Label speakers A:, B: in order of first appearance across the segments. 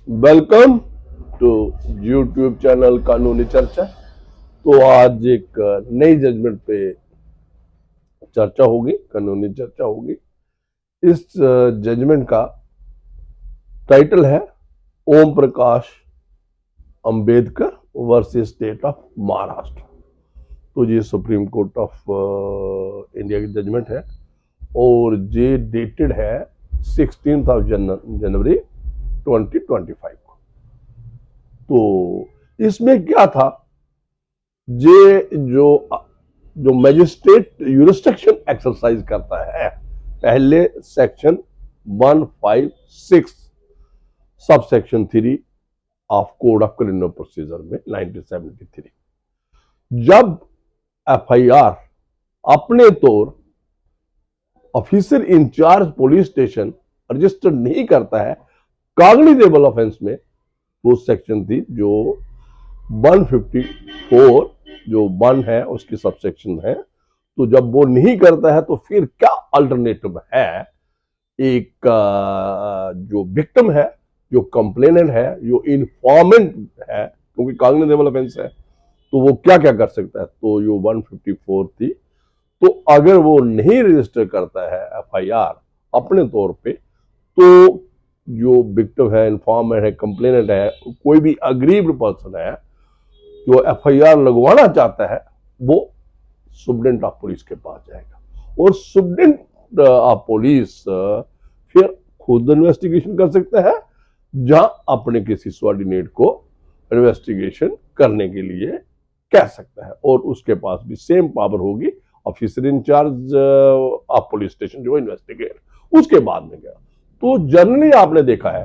A: Welcome to YouTube channel कानूनी चर्चा। तो आज एक नई जजमेंट पे चर्चा होगी, कानूनी चर्चा होगी। इस जजमेंट का टाइटल है Om Prakash Ambedkar versus state of Maharashtra. तो ये सुप्रीम कोर्ट ऑफ इंडिया की जजमेंट है और ये डेटेड है 16 जनवरी 2025 को। तो इसमें क्या था, ये जो मैजिस्ट्रेट यूरिस्डिक्शन एक्सरसाइज करता है, पहले सेक्शन 156 सब section 3 of code of criminal procedure में 1973 जब एफआईआर अपने तौर officer in charge police station register नहीं करता है कॉग्निजेबल ऑफेंस में, वो सेक्शन थी जो 154 जो 1 है उसकी सबसेक्शन है। तो जब वो नहीं करता है तो फिर क्या अल्टरनेटिव है, एक जो विक्टिम है, जो कंप्लेनेंट है, जो इन्फॉर्मेंट है, क्योंकि कॉग्निजेबल ऑफेंस है, तो वो क्या क्या कर सकता है। तो जो 154 थी, तो अगर वो नहीं रजिस्टर करता है एफआईआर अपने तौर पे, तो जो विक्टिम है, इन्फॉर्मेंट है, कंप्लेनेंट है, कोई भी अग्रीव्ड पर्सन है जो एफआईआर लगवाना चाहता है, वो सुप्रीडेंट ऑफ पुलिस के पास जाएगा और सुप्रीडेंट ऑफ पुलिस फिर खुद इन्वेस्टिगेशन कर सकता है, जहां अपने किसी सबऑर्डिनेट को इन्वेस्टिगेशन करने के लिए कह सकता है और उसके पास भी सेम पावर होगी officer in charge of police station जो इन्वेस्टिगेट उसके बाद में गया। तो जनरली आपने देखा है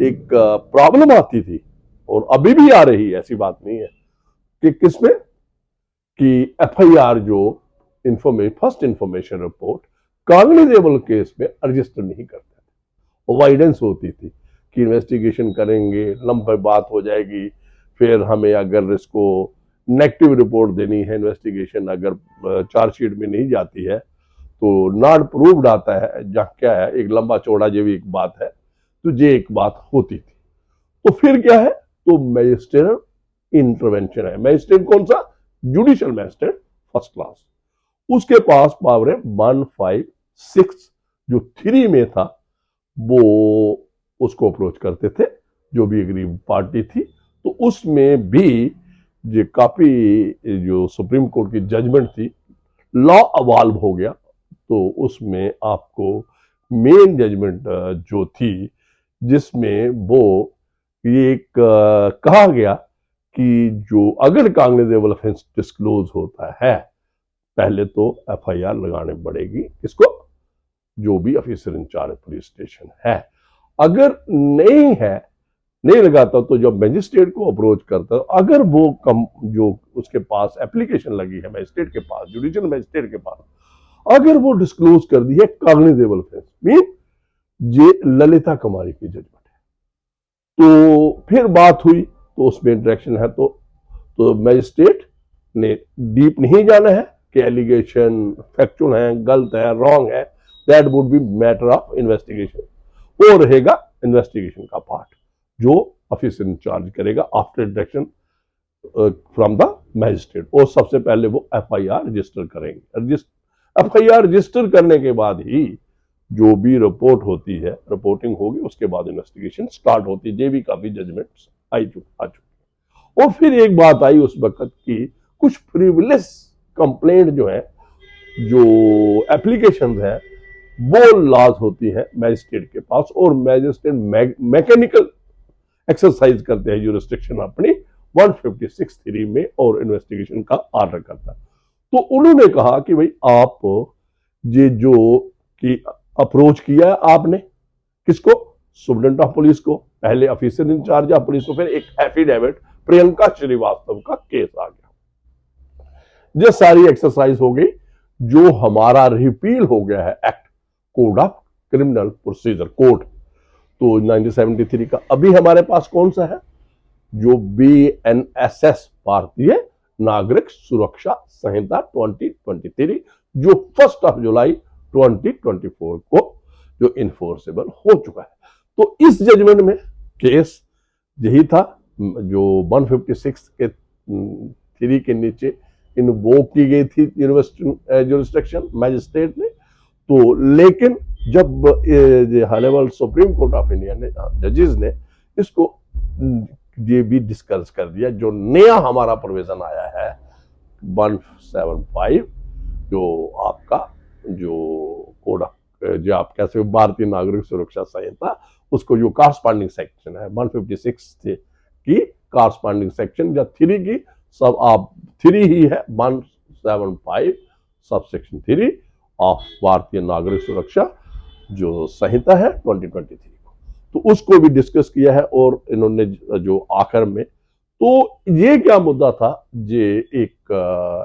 A: एक प्रॉब्लम आती थी और अभी भी आ रही है, ऐसी बात नहीं है कि किसमें कि एफआईआर जो first information report cognizable case में रजिस्टर नहीं करते थे। अवॉइडेंस होती थी कि इन्वेस्टिगेशन करेंगे, लंबी बात हो जाएगी, फिर हमें अगर इसको नेगेटिव रिपोर्ट देनी है, इन्वेस्टिगेशन अगर चार्जशीट में नहीं जाती है तो नॉट प्रूव्ड आता है, जहां क्या है एक लंबा चौड़ा जो भी एक बात है, तो ये एक बात होती थी। तो फिर क्या है, तो मैजिस्ट्रेट इंटरवेंशन है। मैजिस्ट्रेट कौन सा? जुडिशियल मैजिस्ट्रेट फर्स्ट क्लास, उसके पास पावर है 156 जो 3 में था, वो उसको अप्रोच करते थे जो भी अग्रीव पार्टी थी। तो उसमें भी ये काफी जो सुप्रीम कोर्ट की जजमेंट थी, लॉ अवॉल्व हो गया। तो उसमें आपको मेन जजमेंट जो थी, जिसमें वो एक कहा गया कि जो अगर कॉग्निजेबल ऑफेंस डिस्क्लोज होता है, पहले तो एफआईआर लगाने पड़ेगी किसको? जो भी ऑफिसर इंचार्ज पुलिस स्टेशन है। अगर नहीं लगाता तो जब मैजिस्ट्रेट को अप्रोच करता, अगर वो जो उसके पास एप्लीकेशन लगी है मैजिस्ट्रेट के पास, जुडिशियल मैजिस्ट्रेट के पास, अगर वो डिस्क्लोज कर दी है कॉग्निजेबल ऑफेंस, मीन ये ललिता कुमारी की जजमेंट है, तो फिर बात हुई, तो उसमें इंटरेक्शन है, तो मैजिस्ट्रेट ने डीप नहीं जाना है कि एलिगेशन फैक्चुअल है, गलत है, रॉन्ग है, that would be matter of investigation. वो रहेगा इन्वेस्टिगेशन का पार्ट जो ऑफिसर इंचार्ज करेगा after direction from the magistrate. और सबसे पहले वो एफआईआर रजिस्टर करेंगे। एफआईआर रजिस्टर करने के बाद ही जो भी रिपोर्ट होती है, रिपोर्टिंग होगी, उसके बाद इन्वेस्टिगेशन स्टार्ट होती है। ये भी काफी जजमेंट्स आ चुकी। और फिर एक बात आई उस वक्त की, कुछ फ्रीविलेस कंप्लेंट जो है, जो एप्लीकेशन है, वो लॉज होती है मैजिस्ट्रेट के पास और मैजिस्ट्रेट मैकेनिकल एक्सरसाइज करते हैं यूरिस्डिक्शन अपनी 156(3) में और इन्वेस्टिगेशन का ऑर्डर करता है। तो उन्होंने कहा कि भाई आप ये जो कि अप्रोच किया है आपने किसको? सुप्रीडेंट ऑफ पुलिस को, पहले ऑफिसर इंचार्ज ऑफ पुलिस को, फिर एक एफिडेविट प्रियंका श्रीवास्तव का केस आ गया। ये सारी एक्सरसाइज हो गई, जो हमारा रिपील हो गया है act code of criminal procedure code. तो 1973 का अभी हमारे पास कौन सा है? जो BNSS भारतीय नागरिक सुरक्षा संहिता 2023, जो 1 जुलाई 2024 को जो इन्फोर्सेबल हो चुका है। तो इस जजमेंट में केस यही था जो 156 के 3 के नीचे इन्वोक की गई थी जुरिस्डिक्शन मैजिस्ट्रेट ने। तो लेकिन जब high level supreme Court of India ने जजेस ने इसको ये भी डिस्कस कर दिया, जो नया हमारा प्रोविजन आया है 175 जो आपका जो कोड जो आप कैसे भारतीय नागरिक सुरक्षा संहिता, उसको जो कॉरस्पॉन्डिंग सेक्शन है 156 की कॉरस्पॉन्डिंग सेक्शन या 3 की सब आप 3 ही है 175 सब सेक्शन 3 ऑफ भारतीय नागरिक सुरक्षा जो संहिता है 2023 को, तो उसको भी डिस्कस किया है। और इन्होंने जो आखिर में तो ये क्या मुद्दा था, ये एक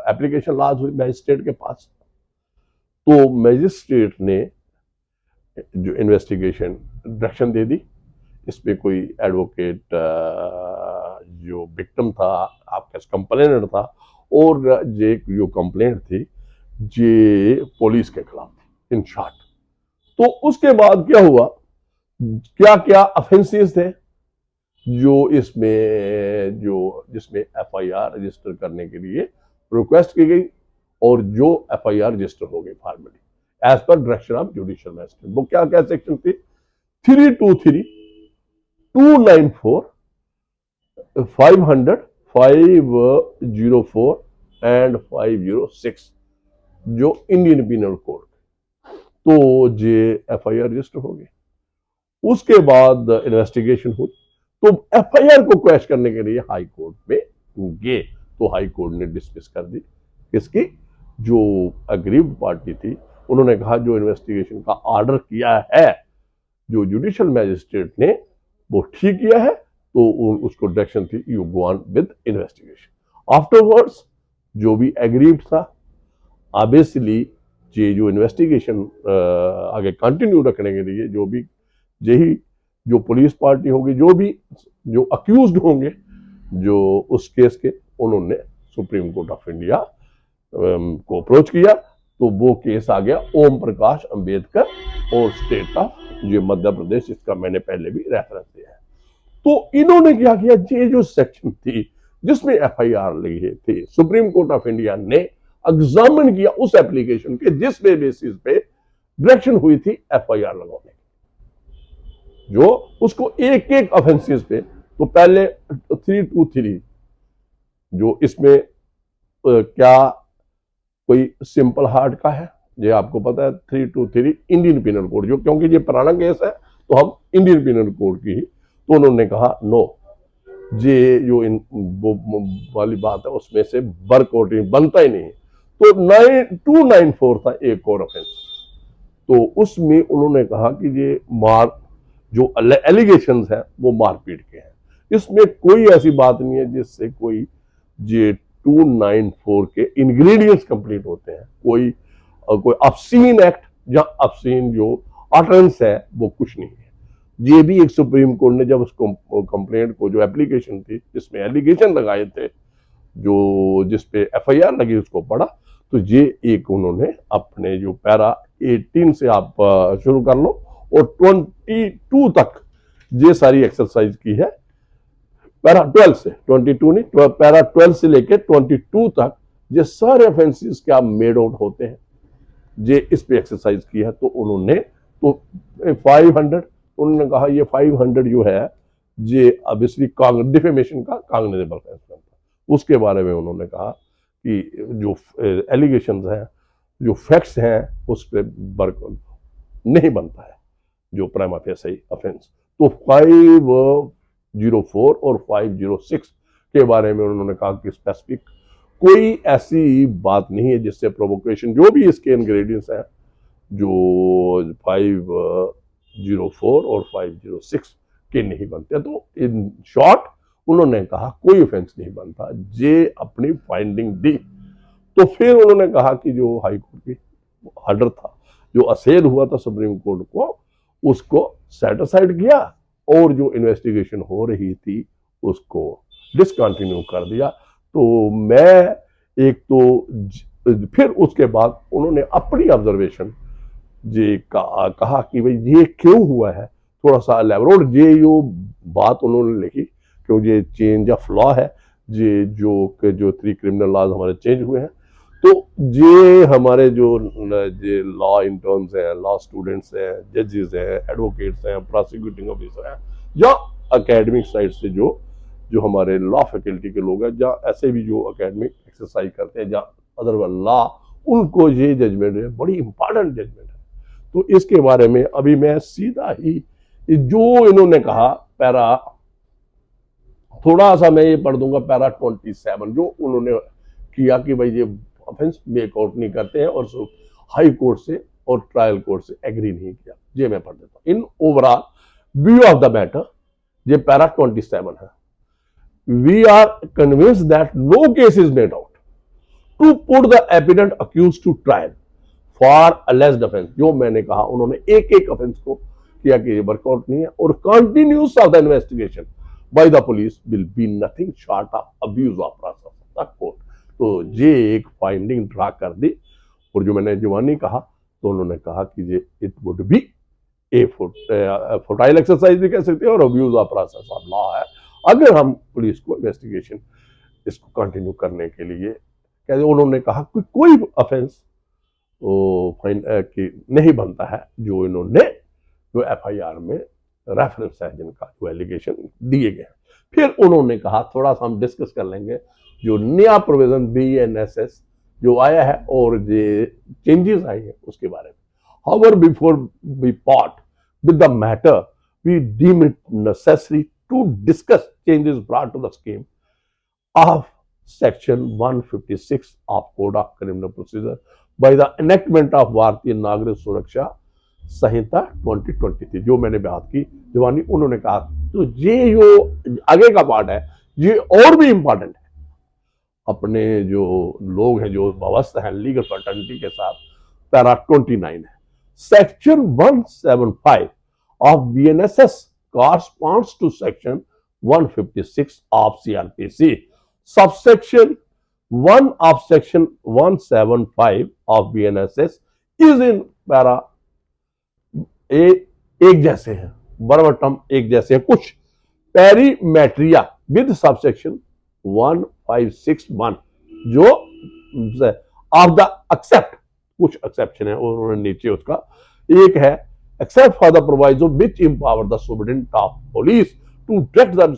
A: एप्लीकेशन लॉन्च हुई मैजिस्ट्रेट के पास, तो मैजिस्ट्रेट ने जो इन्वेस्टिगेशन डायरेक्शन दे दी। इसमें कोई एडवोकेट जो विक्टिम था आपका कंप्लेनेंट था, और ये जो कंप्लेंट थी ये पुलिस के खिलाफ थी इन शॉर्ट। तो उसके बाद क्या हुआ, क्या क्या ऑफेंसेस थे जो इसमें जो जिसमें एफआईआर रजिस्टर करने के लिए रिक्वेस्ट की गई, और जो एफआईआर रजिस्टर हो गई formally as per direction of judicial magistrate. वो क्या क्या सेक्शन थी, 323, 294, 500, 504 एंड 506 जो इंडियन पीनल कोड। तो ये एफआईआर रजिस्टर हो गई। उसके बाद इन्वेस्टिगेशन हुई, तो एफआईआर को क्वेश करने के लिए हाई कोर्ट में गए, तो हाई कोर्ट ने डिसमिस कर दी। इसकी जो अग्रीव्ड पार्टी थी उन्होंने कहा जो इन्वेस्टिगेशन का ऑर्डर किया है जो जुडिशियल मैजिस्ट्रेट ने वो ठीक किया है, तो उसको डायरेक्शन थी you go on with investigation. Afterwards जो भी एग्रीव्ड था, ऑब्वियसली ये जो इन्वेस्टिगेशन आगे कंटिन्यू रखने के लिए जो भी यही जो पुलिस पार्टी होगी, जो भी जो अक्यूज्ड होंगे जो उस केस के, उन्होंने सुप्रीम कोर्ट ऑफ इंडिया को अप्रोच किया। तो वो केस आ गया ओम प्रकाश अंबेडकर और स्टेट ऑफ ये मध्य प्रदेश, इसका मैंने पहले भी रेफरेंस दिया है। तो इन्होंने क्या किया, ये जो सेक्शन थी जिसमें एफआईआर लगी थी, सुप्रीम कोर्ट ऑफ इंडिया ने एग्जामिन किया उस एप्लीकेशन के जिस बेसिस पे डायरेक्शन हुई थी एफआईआर लगाने, जो उसको एक एक ऑफेंसेस पे। तो पहले 323 जो इसमें क्या कोई सिंपल हार्ट का है, ये आपको पता है 323 इंडियन पीनल कोड, जो क्योंकि ये पुराना केस है तो हम इंडियन पीनल कोड की ही। तो उन्होंने कहा नो, ये जो इन वो वाली बात है उसमें से वर्कआउट बनता ही नहीं। तो 294 था एक और ऑफेंस, तो उसमें उन्होंने कहा कि ये मार जो एलिगेशंस है वो मारपीट के हैं, इसमें कोई ऐसी बात नहीं है जिससे कोई ये 294 के इंग्रेडिएंट्स कंप्लीट होते हैं। कोई ऑब्सीन एक्ट या ऑब्सीन जो ऑटरेंस है वो कुछ नहीं है। ये भी एक सुप्रीम कोर्ट ने जब उसको कंप्लेंट को जो एप्लीकेशन थी जिसमें एलिगेशन लगाए थे जो जिसपे एफआईआर लगी उसको पढ़ा, तो ये एक उन्होंने अपने जो पैरा 18 से आप शुरू कर लो और 22 तक ये सारी एक्सरसाइज की है। पैरा 12 से 22 नहीं, पैरा 12 से लेके 22 तक ये सारे ऑफेंसेस क्या मेड आउट होते हैं, ये इस पे एक्सरसाइज की है। तो उन्होंने तो 500 उन्होंने कहा ये 500 जो है ये ऑब्वियसली डिफेमेशन का कॉग्निजेबल ऑफेंस था, उसके बारे में उन्होंने कहा कि जो एलिगेशंस हैं जो फैक्ट्स हैं उस पर वर्क नहीं बनता है जो प्राइमा फेसी ऑफेंस। तो 504 और 506 के बारे में उन्होंने कहा कि स्पेसिफिक कोई ऐसी बात नहीं है जिससे प्रोवोकेशन जो भी इसके इंग्रेडिएंट्स हैं जो 504 और 506 के नहीं बनते। तो इन शॉर्ट उन्होंने कहा कोई ऑफेंस नहीं बनता, ये अपनी फाइंडिंग दी। तो फिर उन्होंने कहा कि जो हाई कोर्ट की ऑर्डर था जो असेल हुआ था सुप्रीम कोर्ट को, उसको सेटिस्फाइड किया और जो इन्वेस्टिगेशन हो रही थी उसको डिसकंटिन्यू कर दिया। तो मैं एक तो फिर उसके बाद उन्होंने अपनी ऑब्जर्वेशन ये कहा कि भाई ये क्यों हुआ है, थोड़ा सा एलैबोरेट ये जो बात उन्होंने लिखी कि ये चेंज ऑफ लॉ है, ये जो 3 क्रिमिनल लॉज हमारे चेंज हुए हैं, तो ये हमारे जो लॉ इंटर्न्स हैं, लॉ स्टूडेंट्स हैं, जजेस हैं, एडवोकेट्स हैं, प्रोसिक्यूटिंग ऑफिसर हैं, या एकेडमिक साइड से जो जो हमारे लॉ फैकल्टी के लोग हैं, जहाँ ऐसे भी जो एकेडमिक एक्सरसाइज करते हैं, जहाँ अदरवाइज लॉ, उनको ये जजमेंट है, बड़ी इंपॉर्टेंट जजमेंट है। तो इसके बारे में अभी मैं सीधा ही जो इन्होंने कहा पैरा, थोड़ा सा मैं ये पढ़ दूंगा, पैरा 27 जो उन्होंने किया कि भाई ये ऑफेंस मेक आउट नहीं करते हैं और हाई कोर्ट से और ट्रायल कोर्ट से एग्री नहीं किया। ये मैं पढ़ देता हूं। In overall view of the matter, ये पैरा 27 है। We are convinced that no case is made out to put the appellant accused to trial for alleged offence. जो मैंने कहा, उन्होंने एक एक ऑफेंस को किया कि ये वर्कआउट नहीं है, और continuous of the investigation by the police will be nothing short of abuse of process of the court. तो ये एक फाइंडिंग ड्रा कर दी। और जो मैंने जुबानी कहा, तो उन्होंने कहा कि ये it would be A futile exercise भी कह सकते हैं और abuse of process of law है, अगर हम पुलिस को इन्वेस्टिगेशन इसको कंटिन्यू करने के लिए कहते। उन्होंने कहा कि कोई ऑफेंस कि नहीं बनता है जो इन्होंने जो एफआईआर में रेफरेंस है, जिनका जो एलिगेशन दिए गए। फिर उन्होंने कहा, थोड़ा सा हम डिस्कस कर लेंगे जो नया प्रोविजन बीएनएसएस जो आया है और जो चेंजेस आए हैं उसके बारे में। However before we part with the matter, we deem it necessary to discuss changes brought to the scheme of section 156 of code of criminal procedure by the enactment of Bharatiya Nagarik सुरक्षा संहिता 2023, जो मैंने बात की जवानी। उन्होंने कहा तो ये जो आगे का पार्ट है ये और भी इंपॉर्टेंट है। अपने जो लोग हैं जो वाबस्त हैं लीगल फर्टर्निटी के साथ, पैरा 29 है। Section 175 of BNSS corresponds to section 156 of CrPC. Subsection 1 of section 175 of BNSS is in para एक जैसे हैं, बराबर एक जैसे हैं। कुछ पेरीमेट्रिया विद सबसेक्शन 1561 जो ऑफ द एक्सेप्ट, कुछ एक्सेप्शन है उन्होंने नीचे उसका एक है, except for the proviso which empower the superintendent of police to direct the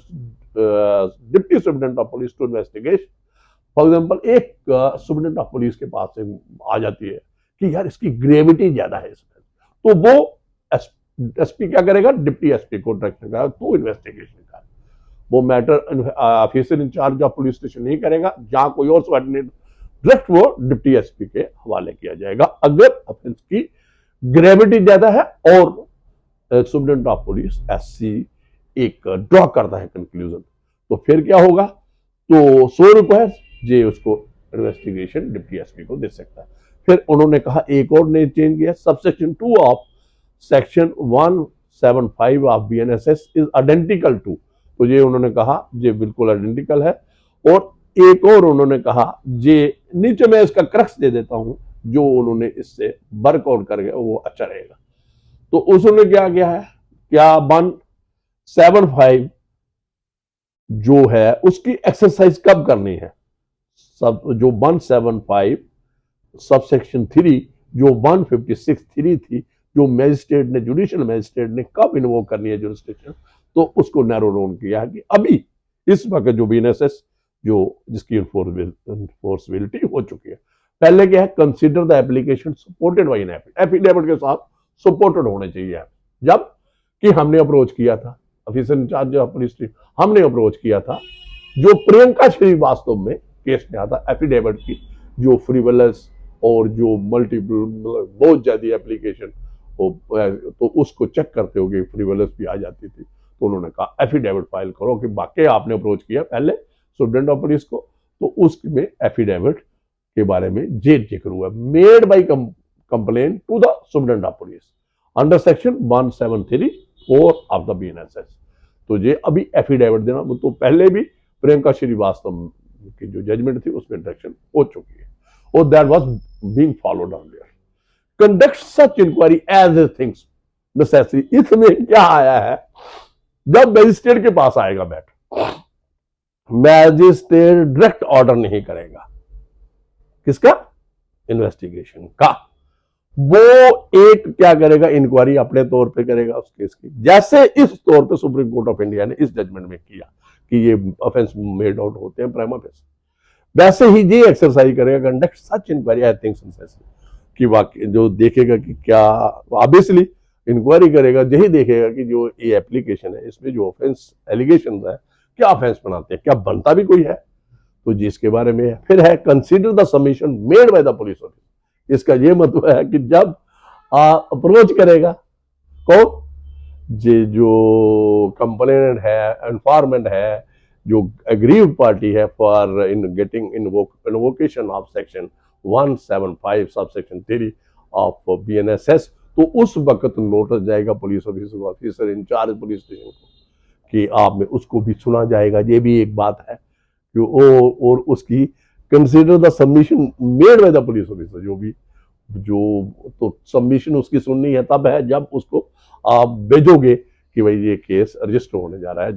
A: deputy superintendent of police to investigate. For example, एक सुपरिटेंडेंट ऑफ पुलिस के पास से आ जाती है कि यार इसकी ग्रेविटी ज्यादा है इसमें, तो वो एसपी क्या करेगा, डिप्टी एसपी को डायरेक्ट करेगा तो इन्वेस्टिगेशन का वो matter officer in charge of police station नहीं करेगा, जहां कोई और सबऑर्डिनेट डायरेक्ट वो डिप्टी एसपी के हवाले किया जाएगा अगर ऑफेंस की ग्रेविटी ज्यादा है और सुपरिटेंडेंट ऑफ पुलिस एससी एक ड्रॉ करता है कंक्लूजन। तो फिर क्या होगा, तो सो रिक्वेस्ट जे उसको इन्वेस्टिगेशन डिप्टी एसपी को दे सकता है। फिर उन्होंने कहा एक और ने चेंज किया, subsection 2 of section 175 of BNSS is identical to, तो ये उन्होंने कहा ये बिल्कुल आइडेंटिकल है। और एक और उन्होंने कहा, ये नीचे मैं इसका क्रक्स दे देता हूं, जो उन्होंने इससे वर्कआउट कर गया वो अच्छा रहेगा। तो उसने क्या किया है, क्या 175 जो है उसकी एक्सरसाइज कब करनी है, सब जो 175 सबसेक्शन 3 जो 156(3) थी, जो मैजिस्ट्रेट ने, जुडिशियल मैजिस्ट्रेट ने कब इन्वोक करनी है जुरिस्डिक्शन, तो उसको नैरो डाउन किया है कि अभी इस वक्त जो बीएनएसएस जो जिसकी इन्फोर्सबिलिटी हो चुकी है। पहले क्या है, consider the application supported by an affidavit के साथ सपोर्टेड होने चाहिए। जब कि हमने अप्रोच किया था ऑफिसर इंचार्ज ऑफ पुलिस, हमने अप्रोच किया था जो प्रियंका श्रीवास्तव में केस में आता एफिडेविट की जो फ्रीवलेस और जो मल्टीपल बहुत ज्यादा एप्लीकेशन, तो उसको चेक करते हो गए फ्रीवलेस भी आ जाती थी। तो उन्होंने कहा एफिडेविट फाइल करो कि बाकी आपने अप्रोच किया पहले सुप्रीटेंडेंट ऑफ पुलिस को, तो उसमें एफिडेविट के बारे में जे जिक्र हुआ, made by complaint to the superintendent of police under section 173(4) of the BNSS. तो ये अभी एफिडेविट देना, तो पहले भी प्रियंका श्रीवास्तव की जो जजमेंट थी उसमें डायरेक्शन हो चुकी है और that was being followed on there. Conduct such inquiry as a things necessary. इसमें क्या आया है जब मैजिस्ट्रेट के पास आएगा मैटर, मैजिस्ट्रेट डायरेक्ट ऑर्डर नहीं करेगा, किसका, इन्वेस्टिगेशन का, वो एक क्या करेगा, इंक्वायरी अपने तौर पे करेगा उस केस की, जैसे इस तौर पे सुप्रीम कोर्ट ऑफ इंडिया ने इस जजमेंट में किया कि ये ऑफेंस मेड आउट होते हैं प्राइमा फेस, वैसे ही ये एक्सरसाइज करेगा, conduct such inquiry I think कि वाकई जो देखेगा कि क्या, ऑब्वियसली इंक्वायरी करेगा, यही देखेगा कि जो ये एप्लीकेशन है इसमें जो ऑफेंस एलिगेशन है क्या ऑफेंस बनाते हैं, क्या बनता भी कोई है, तो जिसके बारे में फिर है consider the submission made by the police officer. इसका ये मतलब है कि जब अप्रोच करेगा कौन, ये जो कंप्लेनेंट है, इन्फॉर्मेंट है, जो अग्रीव्ड पार्टी है for in getting invocation of section 175 सब सेक्शन 3 ऑफ BNSS, तो उस वक्त नोटिस जाएगा police officer in charge police station को कि आप में उसको भी सुना जाएगा। ये भी एक बात है कि और उसकी consider the submission made by the police officer, जो तो सबमिशन उसकी सुननी है तब है जब उसको आप भेजोगे कि भाई ये केस रजिस्टर होने जा रहा है,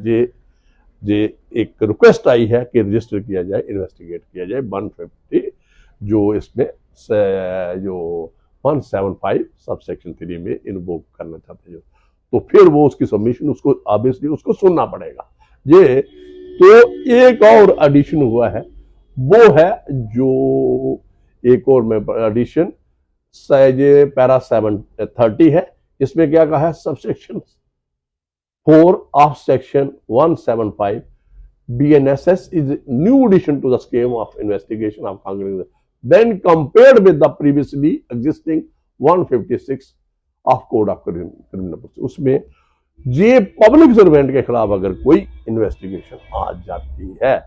A: ये एक रिक्वेस्ट आई है कि रजिस्टर किया जाए, इन्वेस्टिगेट किया जाए 150 जो इसमें जो 175 सब सेक्शन 3 में इन्वोक करना चाहते हैं, तो फिर वो उसकी सबमिशन उसको ऑब्वियसली उसको सुनना पड़ेगा। ये तो एक और एडिशन हुआ है, वो है जो एक और में एडिशन ये पैरा 730 है, इसमें क्या कहा है, subsection 4 of section 175 BNSS is new addition to the scheme of investigation of Congress when compared with the previously existing 156 of Code of Criminal Procedure। उसमें ये पब्लिक सर्वेंट के खिलाफ अगर कोई इन्वेस्टिगेशन आ जाती है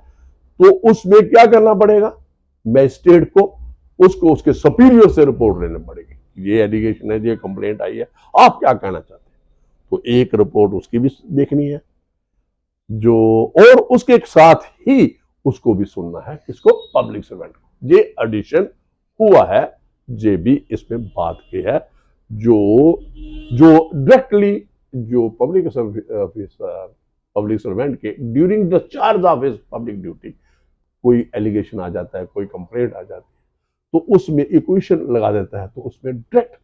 A: तो उसमें क्या करना पड़ेगा, मैजिस्ट्रेट को उसको उसके सुपीरियर से रिपोर्ट लेनी पड़ेगी, ये एलिगेशन है, ये कंप्लेंट आई है, आप क्या कहना चाहते हैं, तो एक रिपोर्ट उसकी भी देखनी है जो, और उसके साथ ही उसको भी सुनना है, किसको, पब्लिक सर्वेंट को। ये एडिशन हुआ है, ये भी इसमें बात की है, जो डायरेक्टली जो पब्लिक सर्वेंट के during the charge of his public duty कोई एलिगेशन आ जाता है, कोई कंप्लेंट आ जाती है, तो उसमें इक्वेशन लगा देता है, तो उसमें डायरेक्ट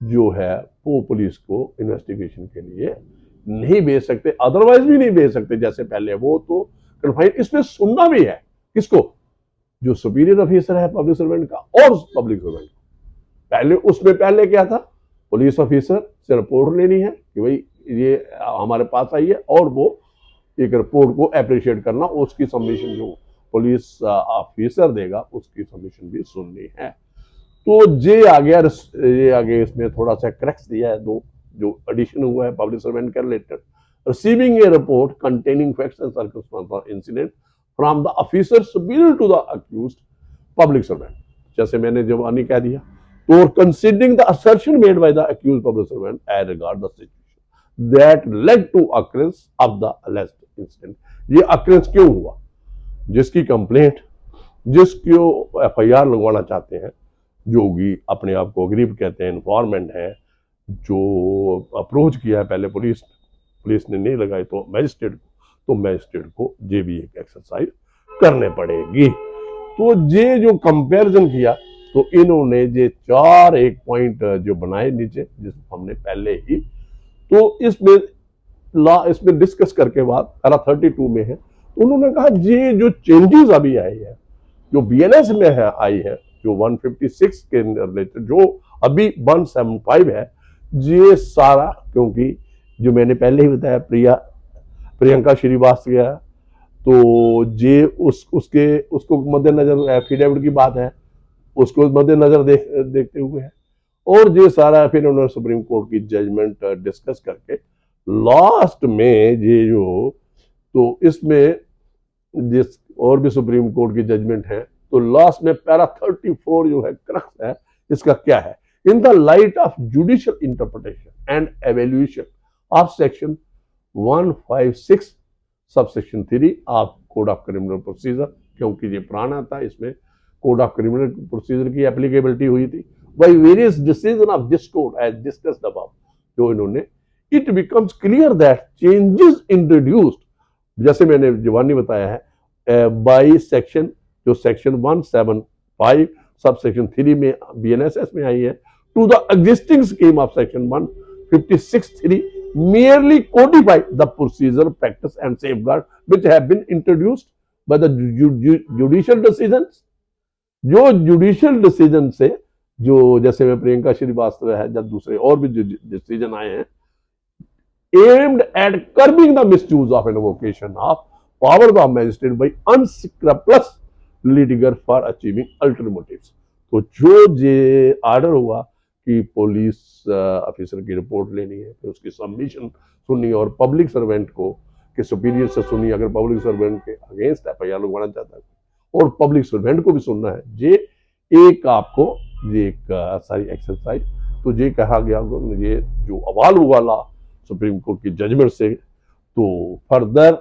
A: जो है वो पुलिस को इन्वेस्टिगेशन के लिए नहीं भेज सकते, अदरवाइज भी नहीं भेज सकते जैसे पहले, वो तो कन्फाइंड, इसमें सुनना भी है किसको, जो सुपीरियर ऑफिसर है पब्लिक सर्वेंट का और पब्लिक सर्वेंट पहले, उसमें पहले क्या था, पुलिस ऑफिसर से रिपोर्ट लेनी है कि भाई ये हमारे पास आई है, और वो एक रिपोर्ट को अप्रिशिएट करना, उसकी सबमिशन जो पुलिस ऑफिसर देगा उसकी सबमिशन भी सुननी है। तो ये आगे इसमें थोड़ा सा क्रैक्स दिया है, दो जो एडिशन हुआ है पब्लिक सर्वेंट के related, receiving a report containing facts and circumstances of incident from the officer superior to the accused public servant, जैसे मैंने जवानी कह दिया, तो considering the assertion made by the accused public servant as regard the situation that led to occurrence of the alleged incident, ये occurrence क्यों हुआ, जिसकी कंप्लेंट, जिसको FIR लगवाना चाहते हैं, जो भी अपने आप को अग्रीव कहते हैं, इन्फॉर्मेंट है, जो अप्रोच किया है पहले पुलिस ने नहीं लगाई तो मैजिस्ट्रेट को ये भी एक एक्सरसाइज करने पड़ेगी। तो ये जो कंपैरिजन किया, तो इन्होंने ये 4 एक पॉइंट जो बनाए नीचे, जिसको हमने पहले ही, तो इसमें डिस्कस करके बाद 32 में है, तो उन्होंने कहा ये जो चेंजेस अभी आए हैं, जो BNS में है आई है, जो 156 के रिलेटेड, जो अभी 175 है, ये सारा, क्योंकि जो मैंने पहले ही बताया प्रियंका श्रीवास्तव, तो ये उसको मद्देनजर एफिडेविट की बात है, उसको मद्देनजर देखते हुए है, और ये सारा फिर उन्होंने सुप्रीम कोर्ट की जजमेंट डिस्कस करके लास्ट में ये जो, तो इसमें जिस और भी सुप्रीम कोर्ट की जजमेंट है, तो लास्ट में पैरा 34 जो है क्रक्स है, इसका क्या है, in the light of judicial interpretation and evaluation of section 156 subsection 3 of code of criminal procedure, क्योंकि ये पुराना था, इसमें कोड ऑफ क्रिमिनल प्रोसीजर की एप्लीकेबिलिटी हुई थी, by various decision of this court as discussed above, जो इन्होंने it becomes clear that changes introduced, जैसे मैंने जवानी बताया है, बाई सेक्शन, जो सेक्शन 175 सब सेक्शन 3 में BNSS में आई है, to the existing scheme of section 156(3) merely codify the procedure, practice and safeguard which have been introduced by the judicial decisions. जो जुडिशियल डिसीजन से, जो जैसे में प्रियंका श्रीवास्तव है, जब दूसरे और भी डिसीजन आए हैं, aimed at curbing the misuse of invocation of powers of magistrate by unscrupulous litigator for achieving ulterior motives. तो जो ये ऑर्डर हुआ कि पुलिस ऑफिसर की रिपोर्ट लेनी है, फिर उसकी सबमिशन सुननी और पब्लिक सर्वेंट को के सुपीरियर से सुनी, अगर पब्लिक सर्वेंट के अगेंस्ट एफआईआर लगवाना चाहता है, और पब्लिक सर्वेंट को भी सुनना है, ये एक आपको ये एक सारी एक्सरसाइज, तो ये कहा गया, ये जो अवाल हुआ ला सुप्रीम कोर्ट की जजमेंट से, तो फर्दर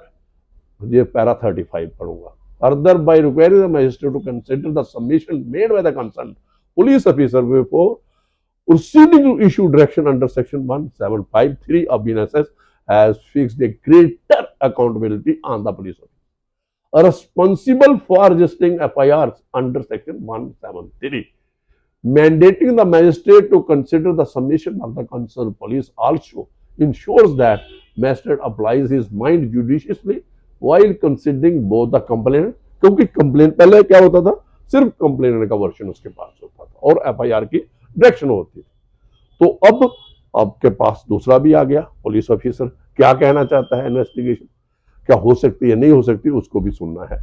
A: ये पैरा 35 पढ़ूंगा, further by requiring the magistrate to consider the submission made by the concern police officer before proceeding to issue direction under section 1753 of BNSS has fixed a greater accountability on the police officer responsible for registering FIRs under section 173, mandating the magistrate to consider the submission of the concerned police also ensures that magistrate applies his mind judiciously while considering both the complainant, क्योंकि complain पहले क्या होता था, सिर्फ complainant का version उसके पास होता था और एफआईआर की डायरेक्शन होती थी। तो अब आपके पास दूसरा भी आ गया, पुलिस ऑफिसर क्या कहना चाहता है, इन्वेस्टिगेशन क्या हो सकती है, नहीं हो सकती, उसको भी सुनना है।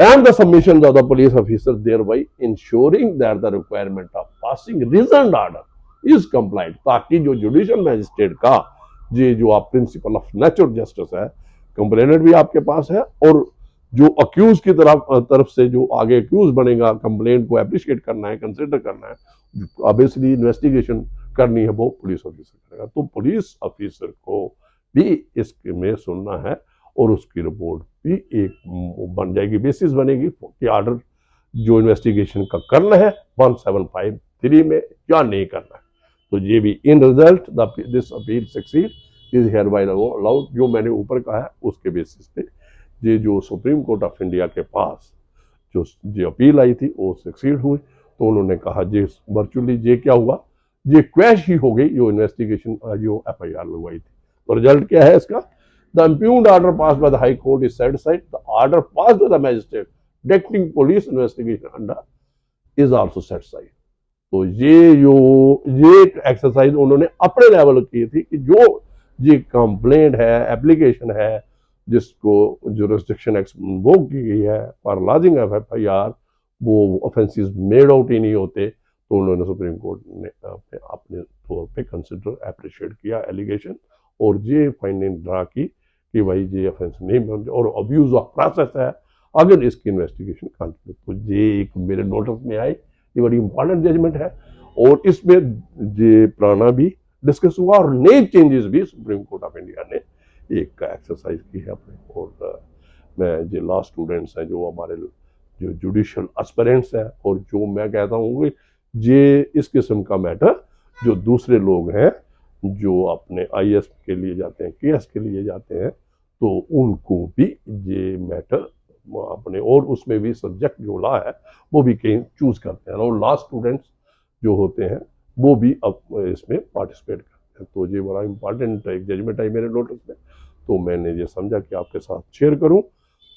A: And the submission of the police officer thereby ensuring that the requirement of passing reasoned order is complied, ताकि जो जुडिशियल मैजिस्ट्रेट का ये जो आप प्रिंसिपल ऑफ नेचुरल जस्टिस है, कंप्लेनेंट भी आपके पास है और जो अक्यूज की तरफ से जो आगे अक्यूज बनेगा, कंप्लेंट को एप्रिशिएट करना है, कंसिडर करना है, ऑब्वियसली इन्वेस्टिगेशन करनी है, वो पुलिस ऑफिसर करेगा। तो पुलिस ऑफिसर को भी इसमें सुनना है और उसकी रिपोर्ट भी एक बन जाएगी, बेसिस बनेगी कि ऑर्डर जो इन्वेस्टिगेशन का करना है 1753 में या नहीं करना है। तो ये भी in result this appeal succeed is hereby allowed, जो मैंने ऊपर कहा है उसके बेसिस पे ये जो सुप्रीम कोर्ट ऑफ इंडिया के पास जो अपील आई थी वो सक्सीड हुई। तो उन्होंने कहा ये वर्चुअली ये क्या हुआ, ये क्वैश ही हो गई जो इन्वेस्टिगेशन जो एफआईआर लगवाई थी। तो रिजल्ट क्या है इसका, the impugned order pass by the High Court is set aside, the order pass by the magistrate directing police investigation under is also set aside. तो ये एक्सरसाइज उन्होंने अपने लेवल की थी कि जो ये कंप्लेंट है, एप्लीकेशन है, जिसको जुरिस्डिक्शन इन्वोक की गई है फॉर लॉजिंग ऑफ एफआईआर, वो ऑफेंसेस मेड आउट ही नहीं होते। तो उन्होंने सुप्रीम कोर्ट ने अपने तौर पे कंसिडर अप्रिशिएट किया एलिगेशन और ये फाइंडिंग ड्रा की कि भाई ये ऑफेंस नहीं बन और अब्यूज ऑफ प्रोसेस है, अगर इसकी इन्वेस्टिगेशन कंटिन्यू। तो ये एक मेरे नोटिस में आई, ये बड़ी इंपॉर्टेंट जजमेंट है और इसमें ये पुराना भी डिस्कस हुआ और नए चेंजेस भी सुप्रीम कोर्ट ऑफ इंडिया ने एक एक्सरसाइज की है अपने। और मैं जो लॉ स्टूडेंट्स हैं, जो हमारे जो जुडिशियल एस्पिरेंट्स हैं, और जो मैं कहता हूँ ये इस किस्म का मैटर जो दूसरे लोग हैं जो अपने आईएएस के लिए जाते हैं, केएस के लिए जाते हैं, तो उनको भी ये मैटर अपने, और उसमें भी सब्जेक्ट जो लॉ है वो भी कहीं चूज करते हैं और लॉ स्टूडेंट्स जो होते हैं वो भी अब इसमें पार्टिसिपेट करते हैं। तो ये बड़ा इंपॉर्टेंट एक जजमेंट आई मेरे नोटिस में, तो मैंने ये समझा कि आपके साथ शेयर करूं।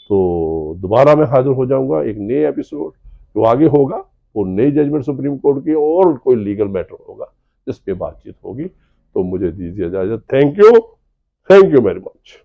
A: तो दोबारा मैं हाजिर हो जाऊंगा एक नए एपिसोड जो आगे होगा, वो नई जजमेंट सुप्रीम कोर्ट की और कोई लीगल मैटर होगा जिस पे बातचीत होगी। तो मुझे दीजिए इजाजत। Thank you very much.